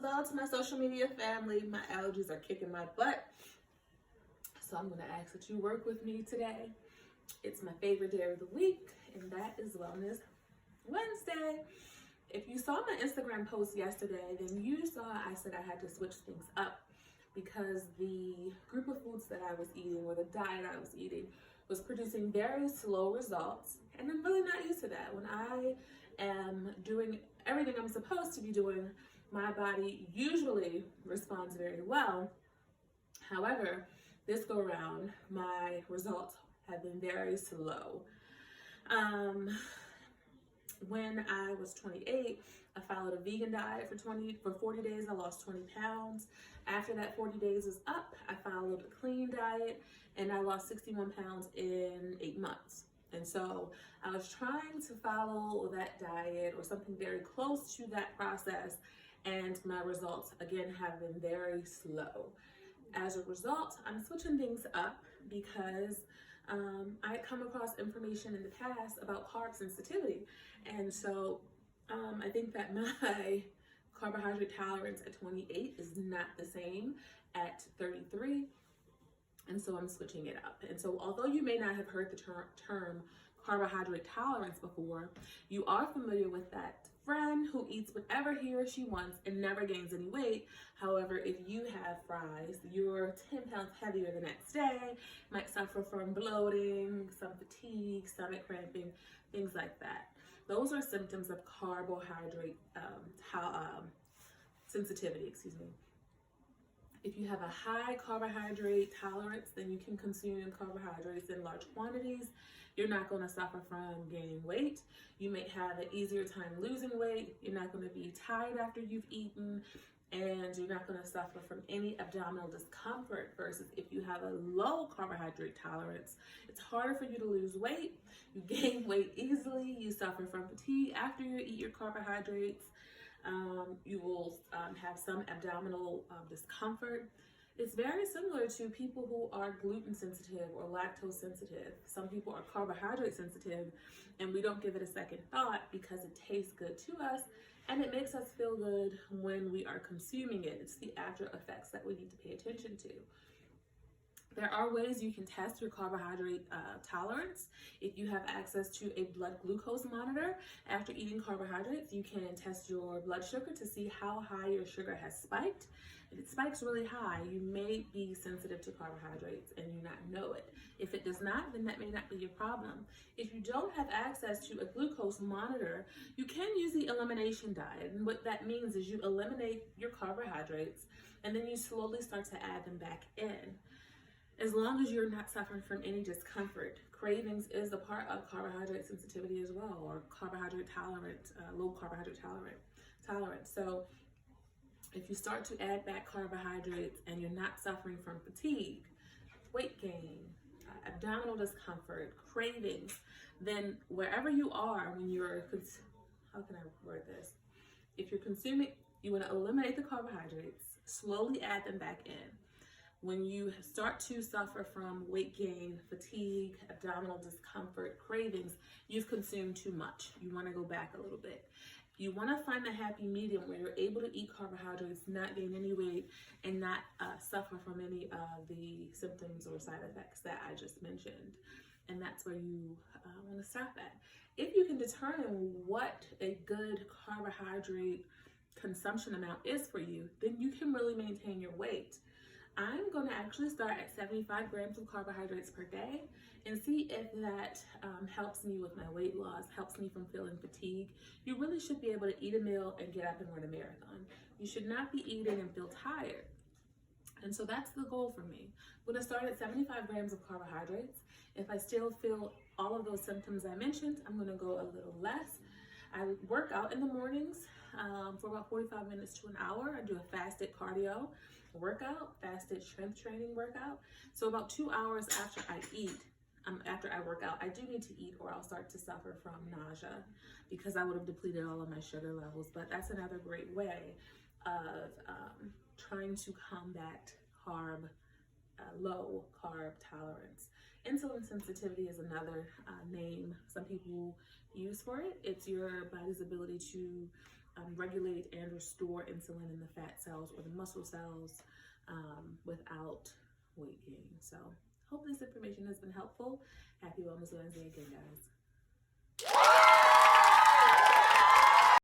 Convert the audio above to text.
go to my social media family. My allergies are kicking my butt. So I'm going to ask that you work with me today. It's my favorite day of the week, and that is Wellness Wednesday. If you saw my Instagram post yesterday, then you saw I said I had to switch things up because the group of foods that I was eating, or the diet I was eating, was producing very slow results. And I'm really not used to that. When I am doing everything I'm supposed to be doing, my body usually responds very well. However, this go around, my results have been very slow. When I was 28, I followed a vegan diet for 40 days. I lost 20 pounds. After that 40 days was up, I followed a clean diet and I lost 61 pounds in 8 months. And so I was trying to follow that diet or something very close to that process, and my results again have been very slow. As a result, I'm switching things up because I had come across information in the past about carb sensitivity. And so I think that my carbohydrate tolerance at 28 is not the same at 33. And so I'm switching it up. And so although you may not have heard the term carbohydrate tolerance before, you are familiar with that friend who eats whatever he or she wants and never gains any weight. However, if you have fries, you're 10 pounds heavier the next day, might suffer from bloating, some fatigue, stomach cramping, things like that. Those are symptoms of carbohydrate sensitivity, If you have a high carbohydrate tolerance, then you can consume carbohydrates in large quantities. You're not going to suffer from gaining weight. You may have an easier time losing weight. You're not going to be tired after you've eaten, and you're not going to suffer from any abdominal discomfort. Versus if you have a low carbohydrate tolerance, it's harder for you to lose weight. You gain weight easily. You suffer from fatigue after you eat your carbohydrates. You will have some abdominal discomfort. It's very similar to people who are gluten sensitive or lactose sensitive. Some people are carbohydrate sensitive, and we don't give it a second thought because it tastes good to us and it makes us feel good when we are consuming it. It's the after effects that we need to pay attention to. There are ways you can test your carbohydrate tolerance. If you have access to a blood glucose monitor after eating carbohydrates, you can test your blood sugar to see how high your sugar has spiked. If it spikes really high, you may be sensitive to carbohydrates and you not know it. If it does not, then that may not be your problem. If you don't have access to a glucose monitor, you can use the elimination diet. And what that means is you eliminate your carbohydrates and then you slowly start to add them back in. As long as you're not suffering from any discomfort. Cravings is a part of carbohydrate sensitivity as well, or carbohydrate tolerant, low carbohydrate tolerance. So if you start to add back carbohydrates and you're not suffering from fatigue, weight gain, abdominal discomfort, cravings, then wherever you are when you're, how can I word this? If you're consuming, you want to eliminate the carbohydrates, slowly add them back in. When you start to suffer from weight gain, fatigue, abdominal discomfort, cravings, you've consumed too much. You want to go back a little bit. You want to find the happy medium where you're able to eat carbohydrates, not gain any weight, and not suffer from any of the symptoms or side effects that I just mentioned. And that's where you want to stop at. If you can determine what a good carbohydrate consumption amount is for you, then you can really maintain your weight. I'm going to actually start at 75 grams of carbohydrates per day and see if that helps me with my weight loss, helps me from feeling fatigue. You really should be able to eat a meal and get up and run a marathon. You should not be eating and feel tired. And so that's the goal for me. I'm going to start at 75 grams of carbohydrates. If I still feel all of those symptoms I mentioned, I'm going to go a little less. I work out in the mornings for about 45 minutes to an hour. I do a fasted cardio workout, fasted strength training workout. So about 2 hours after I eat, after I work out, I do need to eat or I'll start to suffer from nausea because I would have depleted all of my sugar levels. But that's another great way of trying to combat low carb tolerance. Insulin sensitivity is another name some people use for it. It's your body's ability to regulate and restore insulin in the fat cells or the muscle cells without weight gain. So hope this information has been helpful. Happy Wellness Wednesday again, guys.